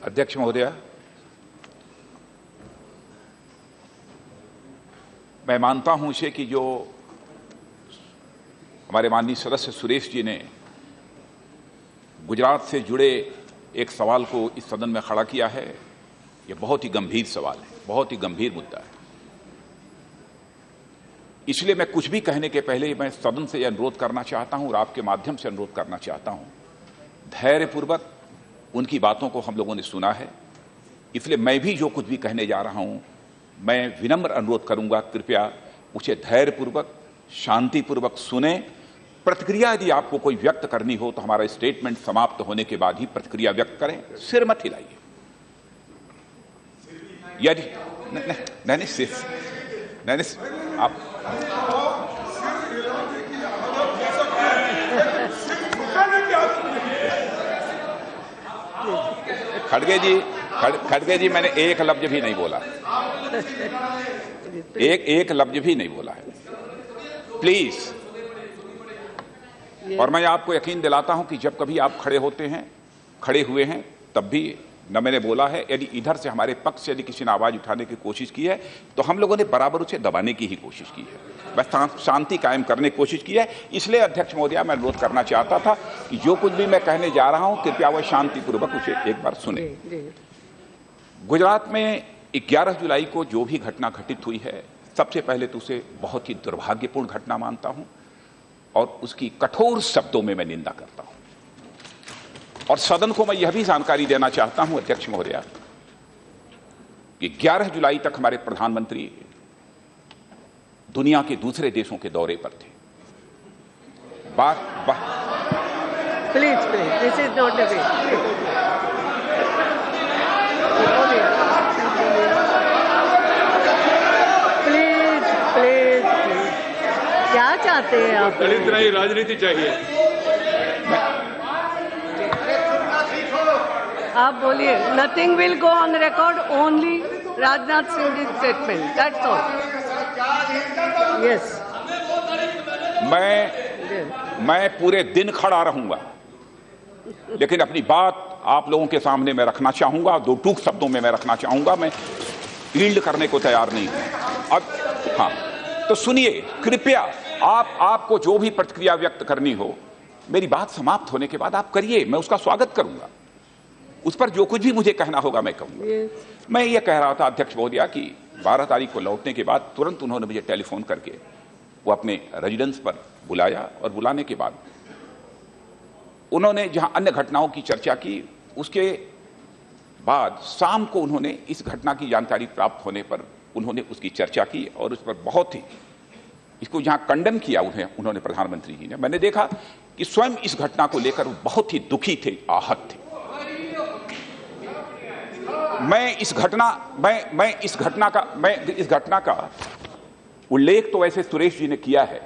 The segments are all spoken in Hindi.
अध्यक्ष महोदय, मैं मानता हूं इसे कि जो हमारे माननीय सदस्य सुरेश जी ने गुजरात से जुड़े एक सवाल को इस सदन में खड़ा किया है, यह बहुत ही गंभीर सवाल है, बहुत ही गंभीर मुद्दा है। इसलिए मैं कुछ भी कहने के पहले मैं सदन से यह अनुरोध करना चाहता हूं और आपके माध्यम से अनुरोध करना चाहता हूं, धैर्यपूर्वक उनकी बातों को हम लोगों ने सुना है। इसलिए मैं भी जो कुछ भी कहने जा रहा हूं, मैं विनम्र अनुरोध करूंगा, कृपया उसे धैर्यपूर्वक शांतिपूर्वक सुने। प्रतिक्रिया यदि आपको कोई व्यक्त करनी हो तो हमारा स्टेटमेंट समाप्त होने के बाद ही प्रतिक्रिया व्यक्त करें, सिर मत हिलाइए। यदि नहीं, आप खड़गे जी मैंने एक लफ्ज भी नहीं बोला, एक लफ्ज भी नहीं बोला है, प्लीज। और मैं आपको यकीन दिलाता हूं कि जब कभी आप खड़े हुए हैं तब भी न मैंने बोला है, यदि इधर से हमारे पक्ष से यदि किसी ने आवाज उठाने की कोशिश की है तो हम लोगों ने बराबर उसे दबाने की ही कोशिश की है, बस शांति कायम करने की कोशिश की है। इसलिए अध्यक्ष महोदय, मैं अनुरोध करना चाहता था कि जो कुछ भी मैं कहने जा रहा हूं, कृपया वह शांतिपूर्वक उसे एक बार सुने। गुजरात में 11 जुलाई को जो भी घटना घटित हुई है, सबसे पहले तो उसे बहुत ही दुर्भाग्यपूर्ण घटना मानता हूं और उसकी कठोर शब्दों में मैं निंदा करता हूं। और सदन को मैं यह भी जानकारी देना चाहता हूं अध्यक्ष महोदय कि 11 जुलाई तक हमारे प्रधानमंत्री दुनिया के दूसरे देशों के दौरे पर थे। Please, this is not the way. Please, क्या चाहते हैं आप? दलित नहीं, राजनीति चाहिए। आप बोलिए। Nothing will go on record, only Rajnath Singh statement, that's all. Yes, मैं पूरे दिन खड़ा रहूंगा, लेकिन अपनी बात आप लोगों के सामने मैं रखना चाहूंगा, दो टूक शब्दों में मैं रखना चाहूंगा। मैं यील्ड करने को तैयार नहीं हूं। अब हाँ, तो सुनिए कृपया, आपको जो भी प्रतिक्रिया व्यक्त करनी हो, मेरी बात समाप्त होने के बाद आप करिए, मैं उसका स्वागत करूंगा। उस पर जो कुछ भी मुझे कहना होगा मैं कहूंगा। मैं ये कह रहा था अध्यक्ष महोदय कि 12 तारीख को लौटने के बाद तुरंत उन्होंने मुझे टेलीफोन करके वो अपने रेजिडेंस पर बुलाया और बुलाने के बाद उन्होंने जहां अन्य घटनाओं की चर्चा की, उसके बाद शाम को उन्होंने इस घटना की जानकारी प्राप्त होने पर उन्होंने उसकी चर्चा की और उस पर बहुत ही इसको जहां कंडेम किया उन्होंने प्रधानमंत्री जी ने। मैंने देखा कि स्वयं इस घटना को लेकर वो बहुत ही दुखी थे, आहत थे। मैं इस घटना का उल्लेख तो वैसे सुरेश जी ने किया है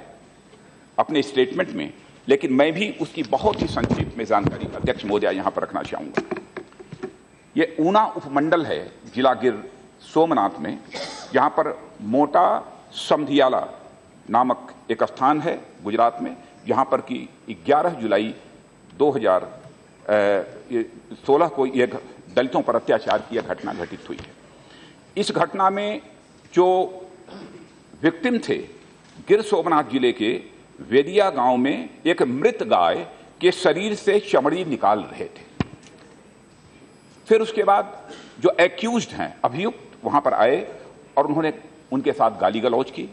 अपने स्टेटमेंट में, लेकिन मैं भी उसकी बहुत ही संक्षिप्त में जानकारी अध्यक्ष महोदय यहां पर रखना चाहूंगा। यह ऊना उपमंडल है जिला गिर सोमनाथ में, जहां पर मोटा समधियाला नामक एक स्थान है गुजरात में, जहां पर कि 11 जुलाई 2016 को यह दलितों पर अत्याचार की घटना घटित हुई है। इस घटना में जो विक्टिम थे, गिर सोमनाथ जिले के वेदिया गांव में एक मृत गाय के शरीर से चमड़ी निकाल रहे थे। फिर उसके बाद जो एक्यूज्ड हैं, अभियुक्त, वहां पर आए और उन्होंने उनके साथ गाली गलौज की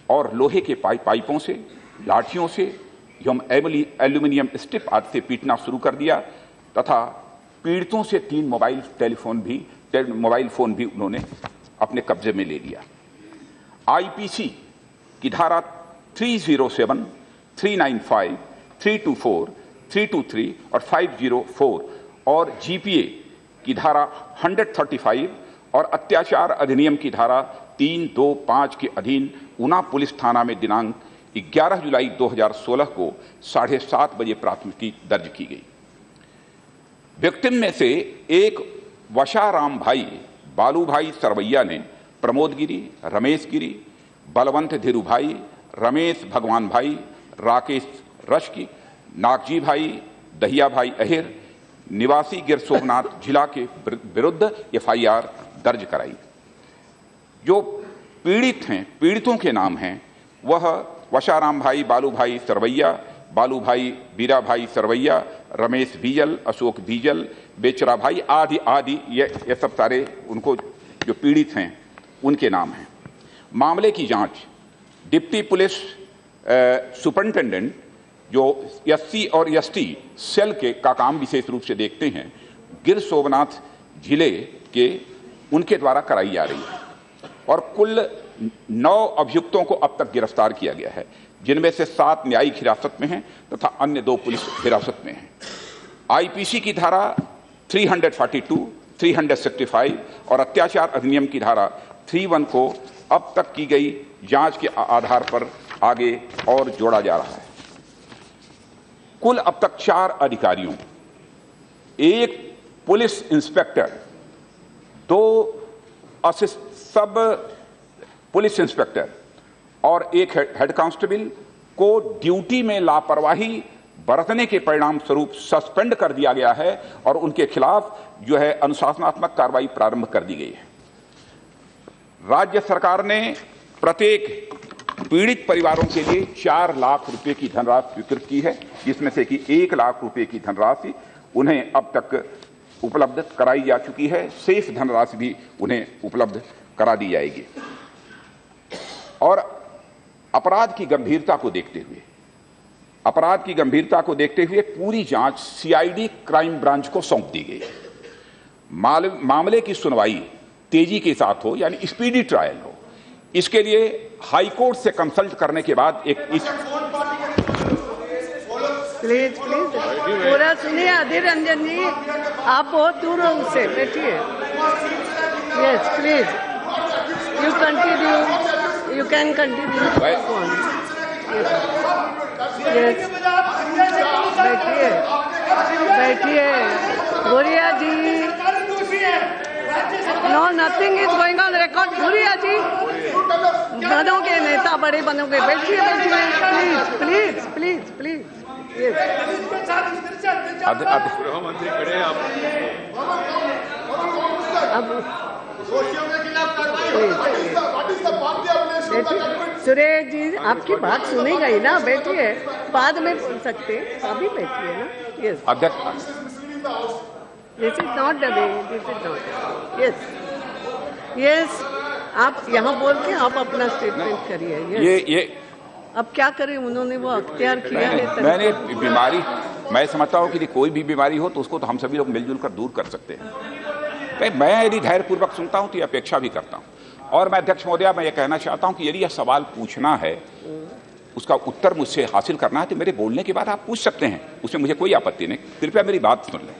और लोहे के पाइपों से, लाठियों से एवं एल्यूमिनियम स्ट्रिप आदि से पीटना शुरू कर दिया तथा पीड़ितों से 3 मोबाइल फोन भी उन्होंने अपने कब्जे में ले लिया। आईपीसी की धारा 307, 395, 324, 323 और 504 और जीपीए की धारा 135 और अत्याचार अधिनियम की धारा 325 के अधीन ऊना पुलिस थाना में दिनांक 11 जुलाई 2016 को 7:30 बजे प्राथमिकी दर्ज की गई। विक्टिम में से एक वशाराम भाई बालू भाई सरवैया ने प्रमोद गिरी, रमेश गिरी, बलवंत धीरू भाई, रमेश भगवान भाई, राकेश रश्की, नागजी भाई, दहिया भाई अहिर, निवासी गिर सोमनाथ जिला के विरुद्ध FIR दर्ज कराई। जो पीड़ित हैं, पीड़ितों के नाम हैं वह वशाराम भाई, बालू भाई सरवैया, बालू भाई, बीरा भाई सरवैया, रमेश बीजल, अशोक बीजल, बेचरा भाई आदि आदि, ये सब सारे उनको जो पीड़ित हैं उनके नाम हैं। मामले की जांच डिप्टी पुलिस सुपरिंटेंडेंट जो SC और ST सेल का काम विशेष रूप से देखते हैं, गिर सोमनाथ जिले के उनके द्वारा कराई जा रही है और कुल 9 अभियुक्तों को अब तक गिरफ्तार किया गया है, जिनमें से 7 न्यायिक हिरासत में हैं तथा अन्य 2 पुलिस हिरासत में हैं। IPC की धारा 342, 365 और अत्याचार अधिनियम की धारा 31 को अब तक की गई जांच के आधार पर आगे और जोड़ा जा रहा है। कुल अब तक 4 अधिकारियों, 1 पुलिस इंस्पेक्टर, 2 सब पुलिस इंस्पेक्टर और 1 हेड कांस्टेबल को ड्यूटी में लापरवाही बरतने के परिणाम स्वरूप सस्पेंड कर दिया गया है और उनके खिलाफ जो है अनुशासनात्मक कार्रवाई प्रारंभ कर दी गई है। राज्य सरकार ने प्रत्येक पीड़ित परिवारों के लिए 4 लाख रुपए की धनराशि स्वीकृत की है, जिसमें से कि 1 लाख रुपए की धनराशि उन्हें अब तक उपलब्ध कराई जा चुकी है। शेष धनराशि भी उन्हें उपलब्ध करा दी जाएगी। और अपराध की गंभीरता को देखते हुए पूरी जांच CID क्राइम ब्रांच को सौंप दी गई। मामले की सुनवाई तेजी के साथ हो, यानी स्पीडी ट्रायल हो, इसके लिए हाई कोर्ट से कंसल्ट करने के बाद प्लीज पूरा सुनिए। अधीर रंजन जी, आप बहुत दूर हो उससे, बैठिए। Yes please, you continue, you can continue. Yes बैठिए Bhuria ji. No, nothing is going on record. Bhuria ji, गधों के नेता बड़े बनोगे। बैठिए प्लीज प्लीज प्लीज प्लीज। गृहमंत्री खड़े हैं आप। सुरेश जी, आपकी बात सुनी गई ना, बैठिए। बाद में बोल सकते हैं, अभी बैठिए ना। यस अध्यक्ष, this is not the way, this is not. Yes yes, आप यहाँ बोल के आप अपना स्टेटमेंट करिए। ये अब क्या करें, उन्होंने वो अख्तियार किया है। मैंने बीमारी, मैं समझता हूँ कि कोई भी बीमारी हो तो उसको तो हम सभी लोग मिलजुल कर दूर कर सकते हैं। मैं यदि धैर्यपूर्वक सुनता हूँ तो ये अपेक्षा भी करता हूँ। और मैं अध्यक्ष महोदया, मैं ये कहना चाहता हूँ कि यदि यह सवाल पूछना है, उसका उत्तर मुझसे हासिल करना है, तो मेरे बोलने के बाद आप पूछ सकते हैं, उसमें मुझे कोई आपत्ति नहीं। कृपया मेरी बात सुन लें।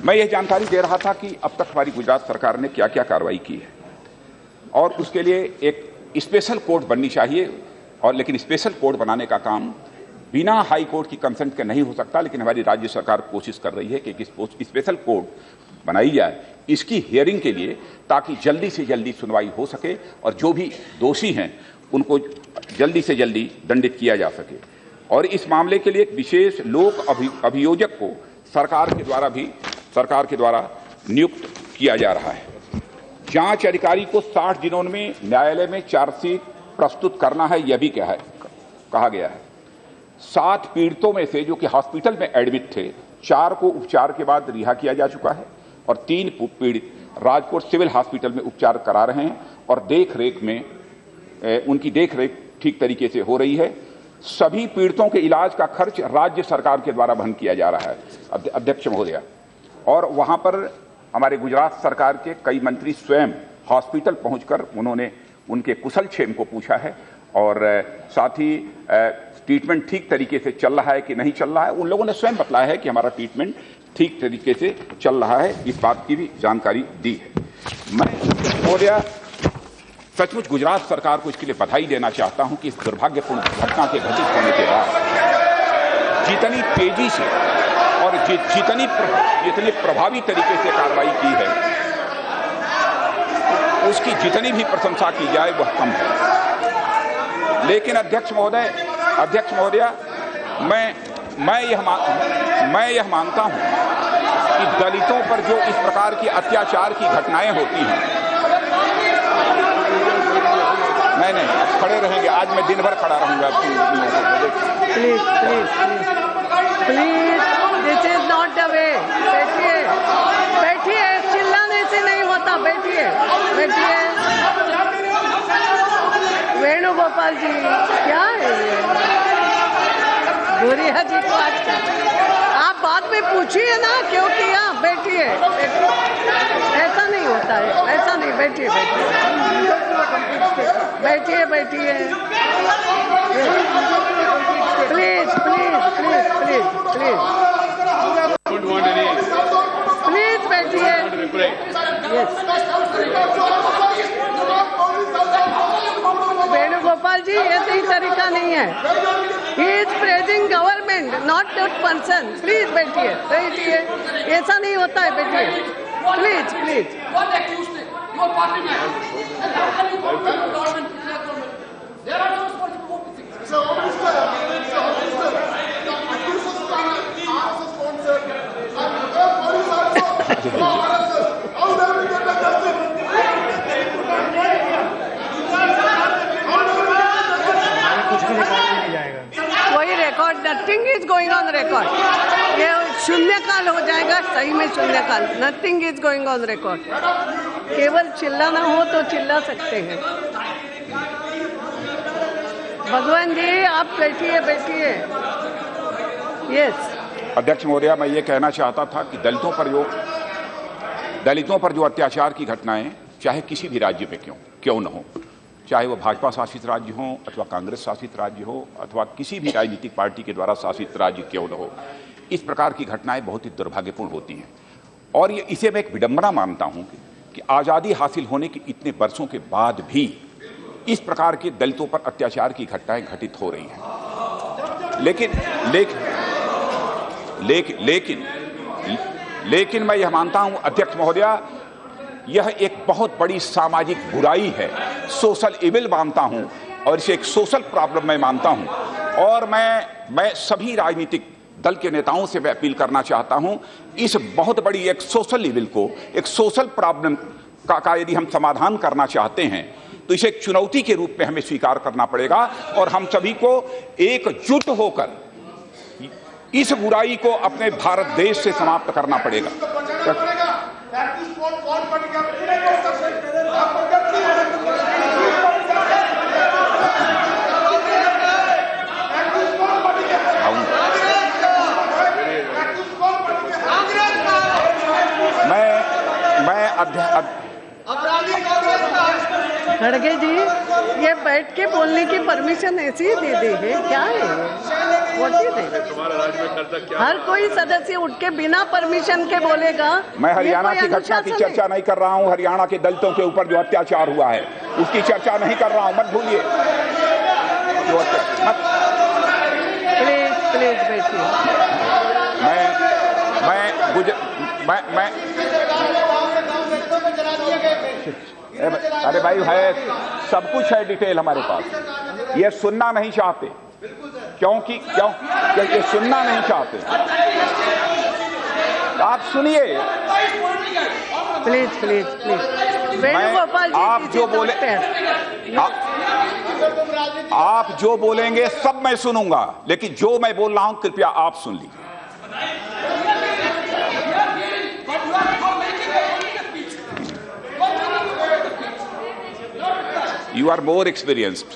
मैं ये जानकारी दे रहा था कि अब तक हमारी गुजरात सरकार ने क्या क्या कार्रवाई की है और उसके लिए एक स्पेशल कोर्ट बननी चाहिए। और लेकिन स्पेशल कोर्ट बनाने का काम बिना हाई कोर्ट की कंसेंट के नहीं हो सकता, लेकिन हमारी राज्य सरकार कोशिश कर रही है कि एक स्पेशल कोर्ट बनाई जाए इसकी हियरिंग के लिए, ताकि जल्दी से जल्दी सुनवाई हो सके और जो भी दोषी हैं उनको जल्दी से जल्दी दंडित किया जा सके। और इस मामले के लिए एक विशेष लोक अभियोजक को सरकार के द्वारा नियुक्त किया जा रहा है। जांच अधिकारी को 60 दिनों में न्यायालय में चार्जशीट प्रस्तुत करना है, यह भी कहा गया है। 7 पीड़ितों में से जो कि हॉस्पिटल में एडमिट थे, 4 को उपचार के बाद रिहा किया जा चुका है और 3 पीड़ित राजकोट सिविल हॉस्पिटल में उपचार करा रहे हैं और उनकी देखरेख ठीक तरीके से हो रही है। सभी पीड़ितों के इलाज का खर्च राज्य सरकार के द्वारा वहन किया जा रहा है अध्यक्ष महोदया। और वहां पर हमारे गुजरात सरकार के कई मंत्री स्वयं हॉस्पिटल पहुंचकर उन्होंने उनके कुशलक्षेम को पूछा है और साथ ही ट्रीटमेंट ठीक तरीके से चल रहा है कि नहीं चल रहा है, उन लोगों ने स्वयं बतलाया है कि हमारा ट्रीटमेंट ठीक तरीके से चल रहा है। इस बात की भी जानकारी दी है। मैं महोदया सचमुच गुजरात सरकार को इसके लिए बधाई देना चाहता हूं कि इस दुर्भाग्यपूर्ण घटना के घटित होने के बाद जितनी तेजी से और जितनी प्रभावी तरीके से कार्रवाई की है, उसकी जितनी भी प्रशंसा की जाए वह कम है। लेकिन अध्यक्ष महोदया, मैं यह मानता हूं कि दलितों पर जो इस प्रकार की अत्याचार की घटनाएं होती हैं, नहीं, खड़े रहेंगे। आज मैं दिन भर खड़ा रहूंगा। Please please please, this is not the way. बैठिए बैठिए, चिल्लाने से नहीं होता। बैठिए बैठिए। वेणुगोपाल जी, क्या है ये? गुरिया जी को आज आप बाद में पूछिए ना क्यों किया। बैठिए ऐसा नहीं होता है, ऐसा नहीं। बैठिए बैठिए बैठिए। Please please please please please please बैठिए। यस, वेणुगोपाल जी, ये सही तरीका नहीं है। He is praising government, not that person. Please बैठिए बैठिए, ऐसा नहीं होता है। बैठिए प्लीज प्लीज। कोई record, nothing is going on record. ये शून्यकाल हो जाएगा, सही में शून्यकाल। Nothing is going on record. केवल चिल्लाना हो तो चिल्ला सकते हैं। भगवान जी, आप बैठिए बैठिए। यस अध्यक्ष महोदया, मैं ये कहना चाहता था कि दलितों पर जो अत्याचार की घटनाएं, चाहे किसी भी राज्य में क्यों न हो, चाहे वो भाजपा शासित राज्य हो अथवा कांग्रेस शासित राज्य हो अथवा किसी भी राजनीतिक पार्टी के द्वारा शासित राज्य क्यों न हो, इस प्रकार की घटनाएं बहुत ही दुर्भाग्यपूर्ण होती हैं। और इसे मैं एक विडंबना मानता हूं कि आज़ादी हासिल होने के इतने वर्षों के बाद भी इस प्रकार के दलितों पर अत्याचार की घटनाएं घटित हो रही हैं। लेकिन मैं यह मानता हूं अध्यक्ष महोदया, यह एक बहुत बड़ी सामाजिक बुराई है, सोशल इविल मानता हूं, और इसे एक सोशल प्रॉब्लम मैं मानता हूं। और मैं सभी राजनीतिक दल के नेताओं से मैं अपील करना चाहता हूं, इस बहुत बड़ी एक सोशल इविल को, एक सोशल प्रॉब्लम का यदि हम समाधान करना चाहते हैं तो इसे एक चुनौती के रूप में हमें स्वीकार करना पड़ेगा और हम सभी को एकजुट होकर इस बुराई को अपने भारत देश से समाप्त करना पड़ेगा। खड़गे जी, ये बैठ के बोलने की परमिशन ऐसी ही दे दी है क्या है? हर कोई सदस्य उठ के बिना परमिशन के बोलेगा। मैं हरियाणा की घटना की चर्चा नहीं कर रहा हूं। हरियाणा के दलितों के ऊपर जो अत्याचार हुआ है उसकी चर्चा नहीं कर रहा हूं, मत भूलिए। प्लीज प्लीज बैठिए। अरे भाई, है सब कुछ है डिटेल हमारे पास। ये सुनना नहीं चाहते क्यों ये सुनना नहीं चाहते। आप सुनिए प्लीज प्लीज प्लीज। वेणुगोपाल जी, आप जो बोलेंगे सब मैं सुनूंगा, लेकिन जो मैं बोल रहा हूं कृपया आप सुन लीजिए। You are more experienced.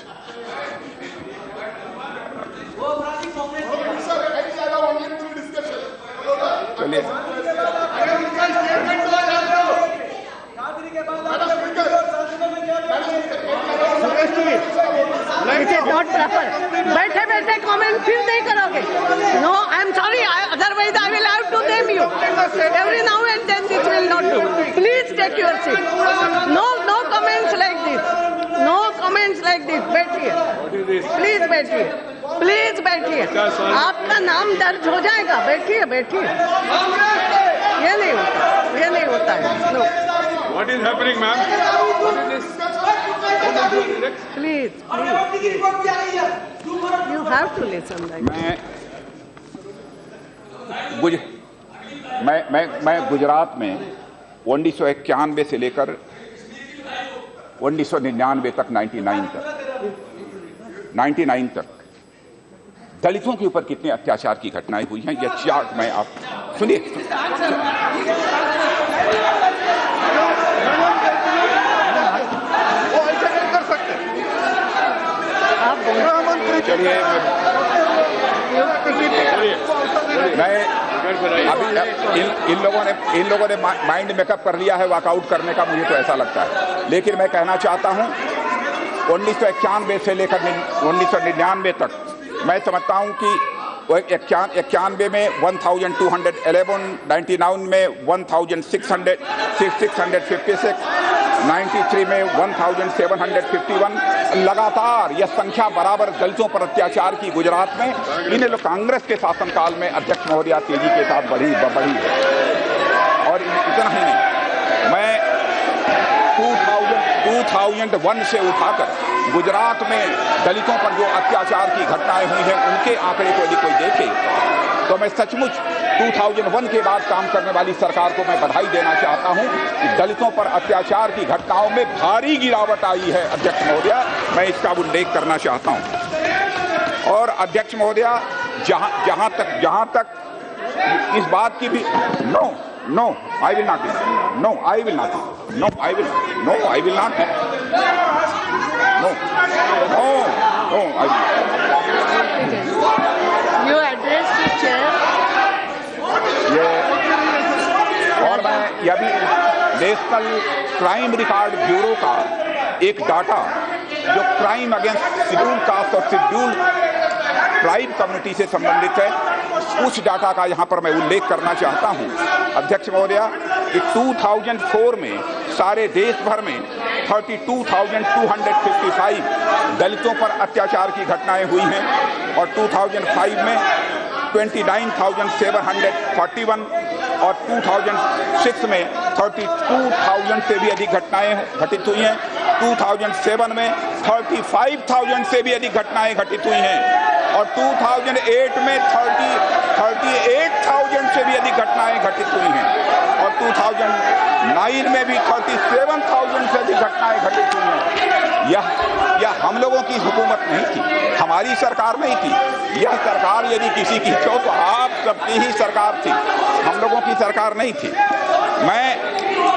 चलिए, नॉट प्रॉपर। बैठे बैठे कमेंट फिर नहीं करोगे। No, I am sorry, otherwise I will have to name you. Every now and then this will not do. Please take your seat. No comments like this. No comments like this. बैठिए प्लीज, बैठिए प्लीज, बैठिए। आपका नाम दर्ज हो जाएगा। बैठिए बैठिए। ये नहीं होता है। No. What is happening, ma'am? Please. You have to listen. मैं मैं गुजरात में 1991 से लेकर 1999 तक 99 तक दलितों के ऊपर कितने अत्याचार की घटनाएं हुई हैं, यह चार्ट मैं आप सुनिए। चलिए मैं अभी इन लोगों ने माइंड मेकअप कर लिया है वॉकआउट करने का, मुझे तो ऐसा लगता है। लेकिन मैं कहना चाहता हूं 1991 से लेकर 1999 तक मैं समझता हूं कि 91 में 1211, 99 में 1656, 93 में 1751, लगातार यह संख्या बराबर दलितों पर अत्याचार की गुजरात में इन कांग्रेस के शासनकाल में अध्यक्ष महोदया तेजी के साथ बढ़ी है। और इतना ही नहीं, मैं 2001 से उठाकर गुजरात में दलितों पर जो अत्याचार की घटनाएं हुई हैं उनके आंकड़े को यदि कोई देखे तो मैं सचमुच 2001 के बाद काम करने वाली सरकार को मैं बधाई देना चाहता हूं कि दलितों पर अत्याचार की घटनाओं में भारी गिरावट आई है अध्यक्ष महोदया, मैं इसका उल्लेख करना चाहता हूं। और अध्यक्ष महोदया जहां तक इस बात की भी No, I will not. No, I will not. No, I will. No, I will not. No, I will. You address the chair. और मैं यह भी नेशनल क्राइम रिकॉर्ड ब्यूरो का एक डाटा जो क्राइम अगेंस्ट शेड्यूल्ड कास्ट और शेड्यूल्ड ट्राइब कम्युनिटी से संबंधित है, उस डाटा का यहां पर मैं उल्लेख करना चाहता हूं अध्यक्ष महोदया कि 2004 में सारे देश भर में 32,255 दलितों पर अत्याचार की घटनाएं हुई हैं और 2005 में 29,741 और 2006 में 32,000 से भी अधिक घटनाएं घटित हुई हैं। 2007 में 35,000 से भी अधिक घटनाएं घटित हुई हैं और 2008 में 38,000 से भी अधिक घटनाएं घटित हुई हैं और 2009 में भी 37,000 से अधिक घटनाएं घटित हुई हैं। यह हम लोगों की हुकूमत नहीं थी, हमारी सरकार नहीं थी। यह सरकार यदि किसी की तो आप सबकी ही सरकार थी, हम लोगों की सरकार नहीं थी।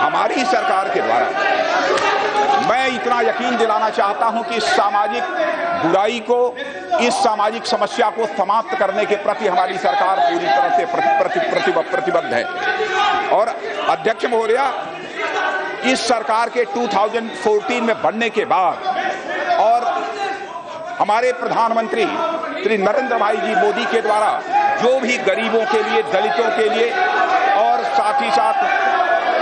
हमारी सरकार के द्वारा मैं इतना यकीन दिलाना चाहता हूं कि सामाजिक बुराई को, इस सामाजिक समस्या को समाप्त करने के प्रति हमारी सरकार पूरी तरह से प्रतिबद्ध है। और अध्यक्ष महोदया, इस सरकार के 2014 में बनने के बाद और हमारे प्रधानमंत्री श्री नरेंद्र भाई जी मोदी के द्वारा जो भी गरीबों के लिए, दलितों के लिए और साथ ही साथ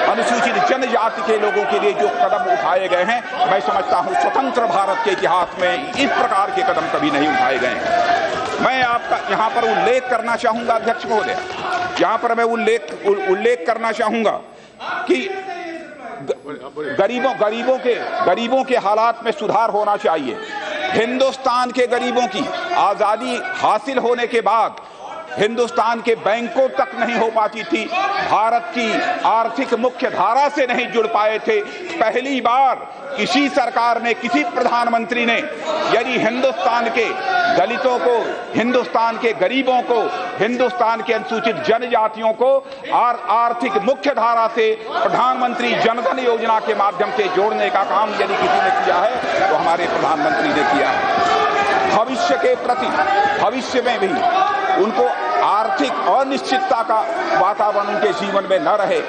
अनुसूचित जनजाति के लोगों के लिए जो कदम उठाए गए हैं, मैं समझता हूं स्वतंत्र भारत के इतिहास में इस प्रकार के कदम कभी नहीं उठाए गए हैं। मैं आपका यहां पर उल्लेख करना चाहूंगा अध्यक्ष महोदय, यहां पर मैं उल्लेख करना चाहूंगा कि गरीबों के हालात में सुधार होना चाहिए। हिंदुस्तान के गरीबों की आजादी हासिल होने के बाद हिंदुस्तान के बैंकों तक नहीं हो पाती थी, भारत की आर्थिक मुख्य धारा से नहीं जुड़ पाए थे। पहली बार किसी सरकार ने, किसी प्रधानमंत्री ने यदि हिंदुस्तान के दलितों को, हिंदुस्तान के गरीबों को, हिंदुस्तान के अनुसूचित जनजातियों को आर्थिक मुख्य धारा से प्रधानमंत्री जनधन योजना के माध्यम से जोड़ने का काम यदि किसी ने किया है तो हमारे प्रधानमंत्री ने किया है। भविष्य के प्रति, भविष्य में भी उनको आर्थिक अनिश्चितता का वातावरण उनके जीवन में न रहे,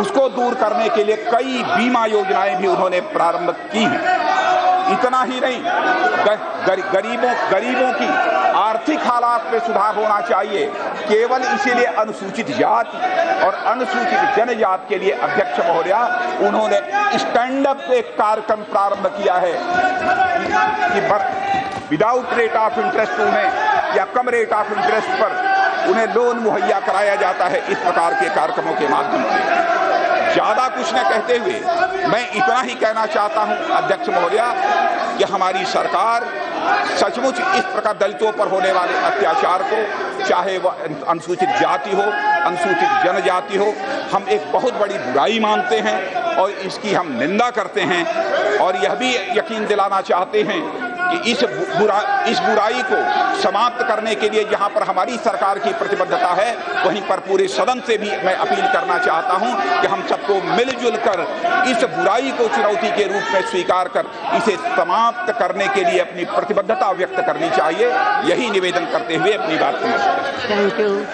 उसको दूर करने के लिए कई बीमा योजनाएं भी उन्होंने प्रारंभ की हैं। इतना ही नहीं, गरीबों की आर्थिक हालात में सुधार होना चाहिए। केवल इसीलिए अनुसूचित जाति और अनुसूचित जनजाति के लिए अध्यक्ष महोदया उन्होंने स्टैंड अप एक कार्यक्रम प्रारंभ किया है कि विदाउट रेट ऑफ इंटरेस्ट उन्हें या कम रेट ऑफ इंटरेस्ट पर उन्हें लोन मुहैया कराया जाता है। इस प्रकार के कार्यक्रमों के माध्यम से ज्यादा कुछ न कहते हुए मैं इतना ही कहना चाहता हूं अध्यक्ष महोदया कि हमारी सरकार सचमुच इस प्रकार दलितों पर होने वाले अत्याचार को, चाहे वह अनुसूचित जाति हो, अनुसूचित जनजाति हो, हम एक बहुत बड़ी बुराई मानते हैं और इसकी हम निंदा करते हैं और यह भी यकीन दिलाना चाहते हैं कि इस बुराई को समाप्त करने के लिए जहां पर हमारी सरकार की प्रतिबद्धता है, वहीं पर पूरे सदन से भी मैं अपील करना चाहता हूं कि हम सबको मिलजुल कर इस बुराई को चुनौती के रूप में स्वीकार कर इसे समाप्त करने के लिए अपनी प्रतिबद्धता व्यक्त करनी चाहिए। यही निवेदन करते हुए अपनी बात समाप्त करता हूं। Thank you.